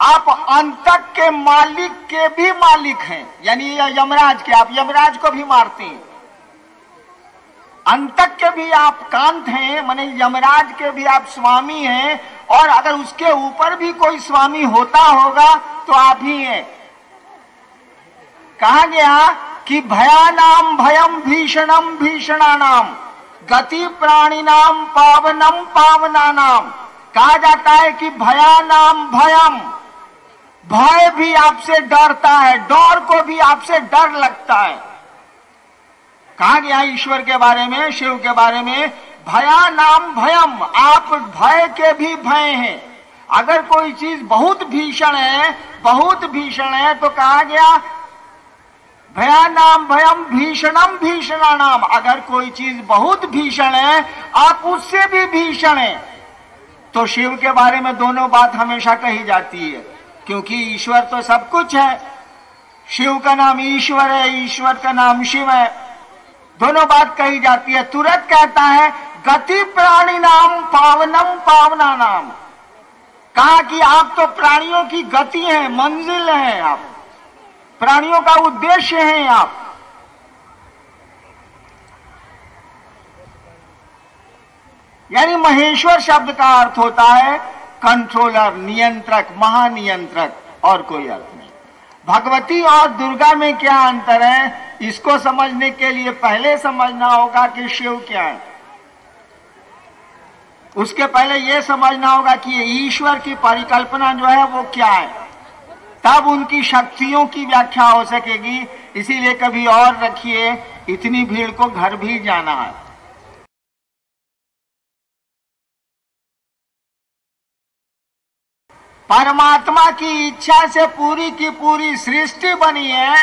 आप अंतक के मालिक के भी मालिक हैं, यानी यमराज के, आप यमराज को भी मारते हैं। अंतक के भी आप कांत हैं, माने यमराज के भी आप स्वामी हैं, और अगर उसके ऊपर भी कोई स्वामी होता होगा तो आप ही हैं। कहा गया कि भयानाम भयम भीषणम भीषणानाम गति प्राणिनाम पावनम पावनानाम। कहा जाता है कि भयानाम भयम, भय भी आपसे डरता है, डर को भी आपसे डर लगता है। कहा गया ईश्वर के बारे में, शिव के बारे में, भयानाम भयम, आप भय के भी भय हैं। अगर कोई चीज बहुत भीषण है, बहुत भीषण है, तो कहा गया भयानाम भयम भीषणम भीषणानाम। अगर कोई चीज बहुत भीषण है, आप उससे भी भीषण है। तो शिव के बारे में दोनों बात हमेशा कही जाती है, क्योंकि ईश्वर तो सब कुछ है। शिव का नाम ईश्वर है, ईश्वर का नाम शिव है, दोनों बात कही जाती है। तुरंत कहता है गति प्राणी नाम पावनम पावना नाम। कहा कि आप तो प्राणियों की गति हैं, मंजिल हैं, आप प्राणियों का उद्देश्य हैं आप। यानी महेश्वर शब्द का अर्थ होता है कंट्रोलर, नियंत्रक, महानियंत्रक, और कोई अर्थ नहीं। भगवती और दुर्गा में क्या अंतर है, इसको समझने के लिए पहले समझना होगा कि शिव क्या है। उसके पहले यह समझना होगा कि ईश्वर की परिकल्पना जो है वो क्या है, तब उनकी शक्तियों की व्याख्या हो सकेगी। इसीलिए कभी और रखिए, इतनी भीड़ को घर भी जाना है। परमात्मा की इच्छा से पूरी की पूरी सृष्टि बनी है।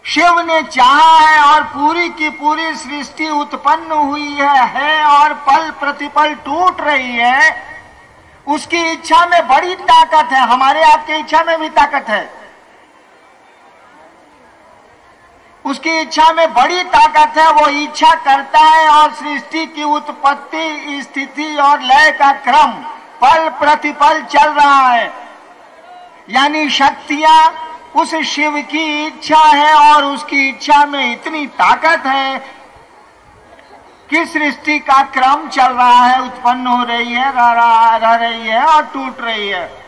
शिव ने चाहा है और पूरी की पूरी सृष्टि उत्पन्न हुई है और पल प्रतिपल टूट रही है। उसकी इच्छा में बड़ी ताकत है, हमारे आपकी इच्छा में भी ताकत है। उसकी इच्छा में बड़ी ताकत है, वो इच्छा करता है और सृष्टि की उत्पत्ति, स्थिति और लय का क्रम पल प्रतिपल चल रहा है। यानी शक्तियां उस शिव की इच्छा है और उसकी इच्छा में इतनी ताकत है कि सृष्टि का क्रम चल रहा है, उत्पन्न हो रही है, रह रही है और टूट रही है।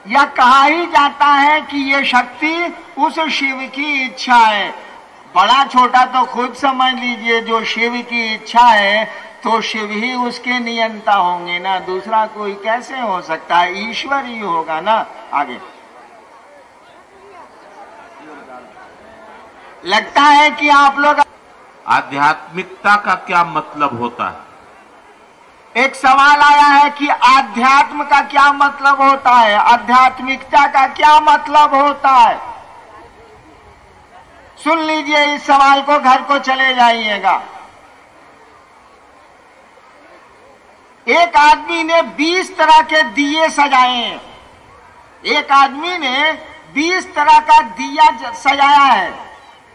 यह कहा ही जाता है कि यह शक्ति उस शिव की इच्छा है। बड़ा छोटा तो खुद समझ लीजिए, जो शिव की इच्छा है तो शिव ही उसके नियंता होंगे ना, दूसरा कोई कैसे हो सकता है, ईश्वर ही होगा ना। आगे लगता है कि आप लोग आध्यात्मिकता का क्या मतलब होता है? एक सवाल आया है कि आध्यात्म का क्या मतलब होता है, आध्यात्मिकता का क्या मतलब होता है। सुन लीजिए इस सवाल को, घर को चले जाइएगा। एक आदमी ने 20 तरह के दिए सजाए हैं। एक आदमी ने 20 तरह का दिया सजाया है।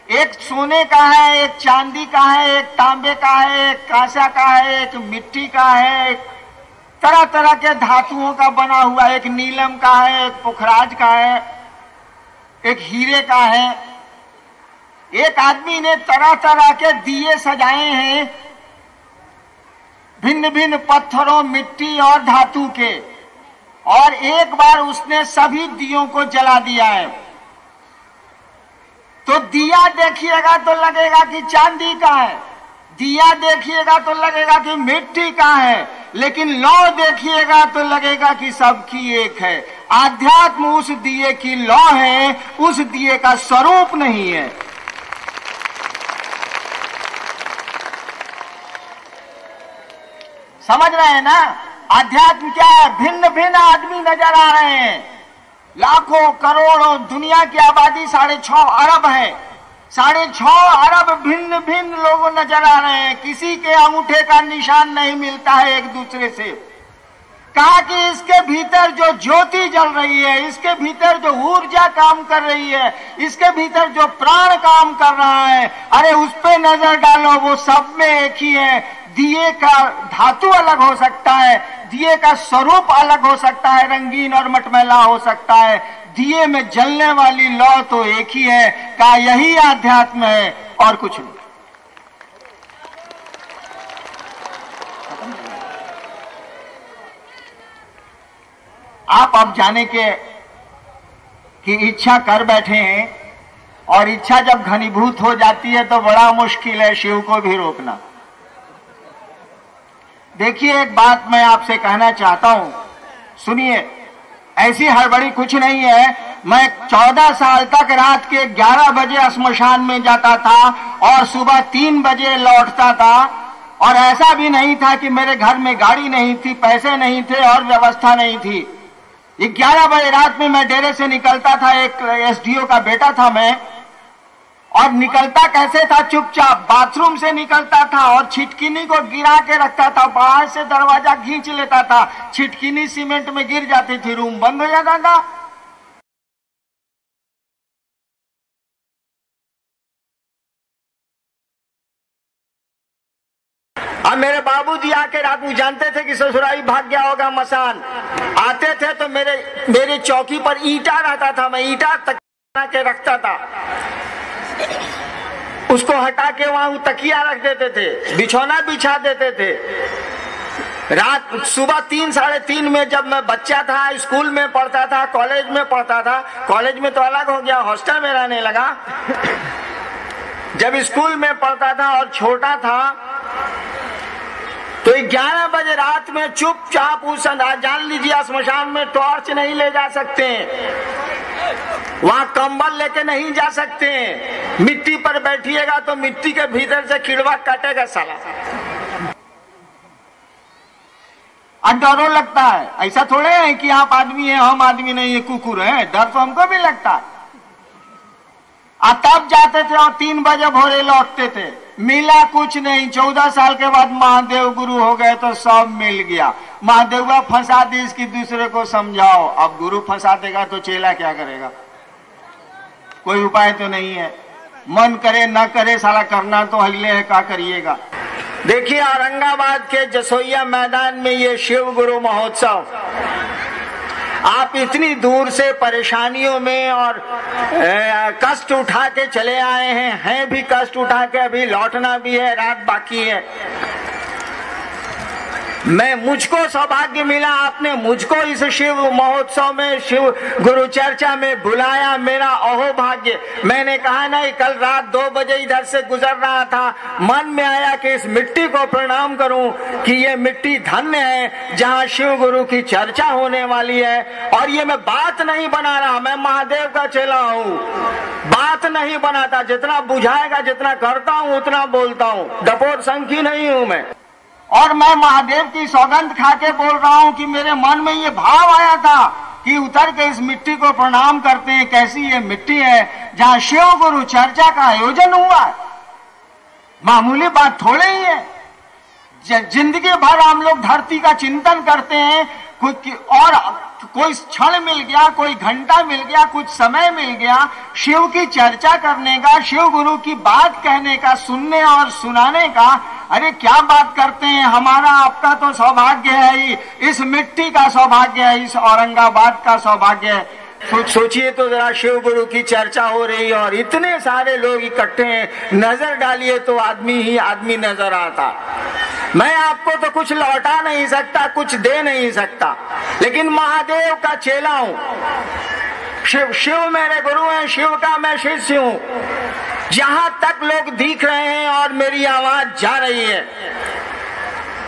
एक सोने का है, एक चांदी का है, एक तांबे का है, एक कांसा का है, एक मिट्टी का है, एक तरह तरह के धातुओं का बना हुआ, एक नीलम का है, एक पुखराज का है, एक हीरे का है। एक आदमी ने तरह तरह के दिए सजाए हैं, भिन्न भिन्न पत्थरों, मिट्टी और धातु के, और एक बार उसने सभी दियों को जला दिया है। तो दिया देखिएगा तो लगेगा कि चांदी का है, दिया देखिएगा तो लगेगा कि मिट्टी का है, लेकिन लौ देखिएगा तो लगेगा कि सबकी एक है। आध्यात्म उस दिए की लौ है, उस दिए का स्वरूप नहीं है। समझ रहे हैं ना? आध्यात्म क्या है? भिन्न भिन्न आदमी नजर आ रहे हैं, लाखों करोड़ों, दुनिया की आबादी 6.5 अरब है। 6.5 अरब भिन्न भिन्न लोग नजर आ रहे हैं, किसी के अंगूठे का निशान नहीं मिलता है एक दूसरे से। कहा कि इसके भीतर जो ज्योति जल रही है, इसके भीतर जो ऊर्जा काम कर रही है, इसके भीतर जो प्राण काम कर रहा है, अरे उस पे नजर डालो, वो सब में एक ही है। दिए का धातु अलग हो सकता है, दिए का स्वरूप अलग हो सकता है, रंगीन और मटमैला हो सकता है, दिए में जलने वाली लौ तो एक ही है। कहा यही आध्यात्म है और कुछ नहीं। आप अब जाने के कि इच्छा कर बैठे हैं, और इच्छा जब घनीभूत हो जाती है तो बड़ा मुश्किल है शिव को भी रोकना। देखिए, एक बात मैं आपसे कहना चाहता हूं, सुनिए। ऐसी हड़बड़ी कुछ नहीं है। मैं 14 साल तक रात के 11 बजे स्मशान में जाता था और सुबह 3 बजे लौटता था, और ऐसा भी नहीं था कि मेरे घर में गाड़ी नहीं थी, पैसे नहीं थे और व्यवस्था नहीं थी। 11 बजे रात में मैं डेरे से निकलता था, एक एसडीओ का बेटा था मैं, और निकलता कैसे था? चुपचाप बाथरूम से निकलता था और छिटकिनी को गिरा के रखता था, बाहर से दरवाजा खींच लेता था, छिटकिनी सीमेंट में गिर जाती थी, रूम बंद हो जाता था। अब मेरे बाबूजी आके रात में जानते थे कि ससुराली भाग गया होगा मसान, आते थे तो मेरे चौकी पर ईंटा रहता था, मैं ईंटा तकिया के रखता था, उसको हटा के वहां तकिया रख देते थे, बिछौना बिछा देते थे। रात सुबह 3 साढ़े 3 में जब मैं बच्चा था, स्कूल में पढ़ता था, कॉलेज में पढ़ता था, कॉलेज में तो अलग हो गया, हॉस्टल में रहने लगा। जब स्कूल में पढ़ता था और छोटा था तो 11 बजे रात में चुपचाप उस जान लीजिए स्मशान में टॉर्च नहीं ले जा सकते, वहां कंबल लेके नहीं जा सकते, मिट्टी पर बैठिएगा तो मिट्टी के भीतर से कीड़वा काटेगा साला। डर लगता है, ऐसा थोड़े है कि आप आदमी है हम आदमी नहीं है, कुकुर है, डर तो हमको भी लगता है। तब जाते थे और 3 बजे भोरे लौटते थे, मिला कुछ नहीं। 14 साल के बाद महादेव गुरु हो गए तो सब मिल गया। महादेवा फंसा दी, इसकी दूसरे को समझाओ। अब गुरु फंसा देगा तो चेला क्या करेगा? कोई उपाय तो नहीं है। मन करे ना करे, साला करना तो हिले है, क्या करिएगा। देखिए, औरंगाबाद के जसोइया मैदान में ये शिव गुरु महोत्सव, आप इतनी दूर से परेशानियों में और कष्ट उठा के चले आए हैं भी कष्ट उठा के, अभी लौटना भी है, रात बाकी है। मुझको सौभाग्य मिला, आपने मुझको इस शिव महोत्सव में, शिव गुरु चर्चा में बुलाया, मेरा अहोभाग्य। मैंने कहा नहीं, कल रात 2 बजे इधर से गुजर रहा था, मन में आया कि इस मिट्टी को प्रणाम करूं कि ये मिट्टी धन्य है जहां शिव गुरु की चर्चा होने वाली है। और ये मैं बात नहीं बना रहा, मैं महादेव का चेला हूं, बात नहीं बनाता, जितना बुझाएगा जितना करता हूं उतना बोलता हूं, डपोर संखी नहीं हूं मैं। और मैं महादेव की सौगंध खा के बोल रहा हूं कि मेरे मन में ये भाव आया था कि उतर के इस मिट्टी को प्रणाम करते हैं। कैसी ये मिट्टी है जहां शिव गुरु चर्चा का आयोजन हुआ है, मामूली बात थोड़े ही है। जिंदगी भर हम लोग धरती का चिंतन करते हैं, और कोई क्षण मिल गया, कोई घंटा मिल गया, कुछ समय मिल गया शिव की चर्चा करने का, शिव गुरु की बात कहने का, सुनने और सुनाने का। अरे क्या बात करते हैं, हमारा आपका तो सौभाग्य है ही, इस मिट्टी का सौभाग्य है, इस औरंगाबाद का सौभाग्य है। सोचिए तो जरा, शिव गुरु की चर्चा हो रही है और इतने सारे लोग इकट्ठे हैं, नजर डालिए तो आदमी ही आदमी नजर आता। मैं आपको तो कुछ लौटा नहीं सकता, कुछ दे नहीं सकता, लेकिन महादेव का चेला हूं। शिव मेरे गुरु हैं, शिव का मैं शिष्य हूं। जहां तक लोग दिख रहे हैं और मेरी आवाज जा रही है,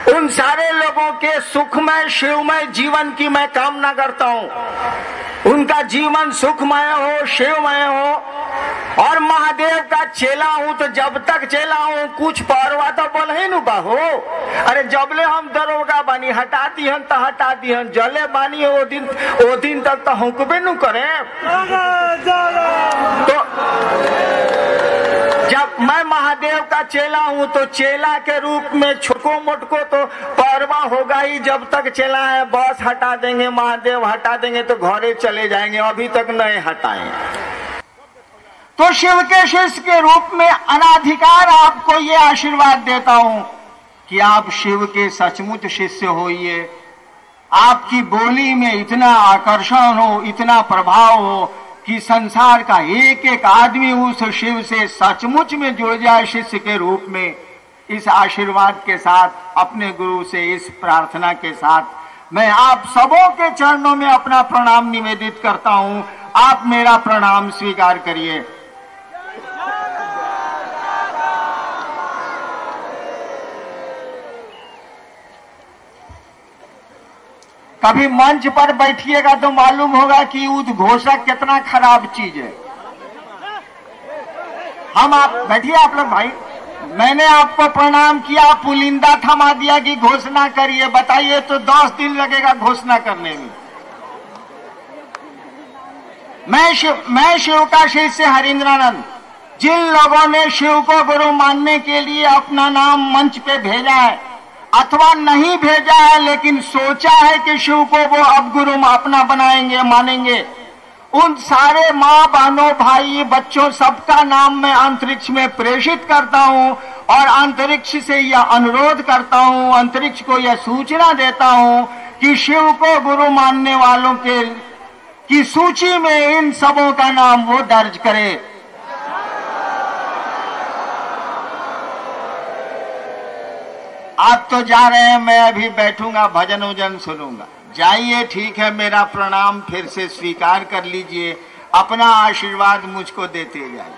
उन सारे लोगों के सुखमय शिवमय जीवन की मैं कामना करता हूं। उनका जीवन सुखमय हो, शिवमय हो। और महादेव का चेला हूं तो जब तक चेला हूं कुछ परवा तो बोल ही नु बाहो। अरे जबले हम दरोगा बानी, हटा दिहन तो हटा दिहन, जले बानी वो दिन तक तो हुक्बे नु करे। जब मैं महादेव का चेला हूँ तो चेला के रूप में छोटको मोटको तो परवा होगा ही। जब तक चेला है बस हटा देंगे, महादेव हटा देंगे तो घरे चले जाएंगे, अभी तक नहीं हटाए। तो शिव के शिष्य के रूप में अनाधिकार आपको ये आशीर्वाद देता हूं कि आप शिव के सचमुच शिष्य होइए। आपकी बोली में इतना आकर्षण हो, इतना प्रभाव हो कि संसार का एक एक आदमी उस शिव से सचमुच में जुड़ जाए शिष्य के रूप में। इस आशीर्वाद के साथ, अपने गुरु से इस प्रार्थना के साथ मैं आप सबों के चरणों में अपना प्रणाम निवेदित करता हूं। आप मेरा प्रणाम स्वीकार करिए। कभी मंच पर बैठिएगा तो मालूम होगा कि उद्घोषक कितना खराब चीज है। आप बैठिए आप लोग भाई, मैंने आपको प्रणाम किया, पुलिंदा थमा दिया कि घोषणा करिए। बताइए तो 10 दिन लगेगा घोषणा करने में। मैं शिव का शिष्य हरिंद्रानंद, जिन लोगों ने शिव को गुरु मानने के लिए अपना नाम मंच पे भेजा है अथवा नहीं भेजा है लेकिन सोचा है कि शिव को वो अब गुरु अपना बनाएंगे, मानेंगे, उन सारे माँ बहनों भाई बच्चों सबका नाम मैं अंतरिक्ष में प्रेषित करता हूँ और अंतरिक्ष से यह अनुरोध करता हूँ, अंतरिक्ष को यह सूचना देता हूँ कि शिव को गुरु मानने वालों की सूची में इन सबों का नाम वो दर्ज करे। आप तो जा रहे हैं, मैं अभी बैठूंगा, भजन उजन सुनूंगा। जाइए, ठीक है, मेरा प्रणाम फिर से स्वीकार कर लीजिए, अपना आशीर्वाद मुझको देते जाइए।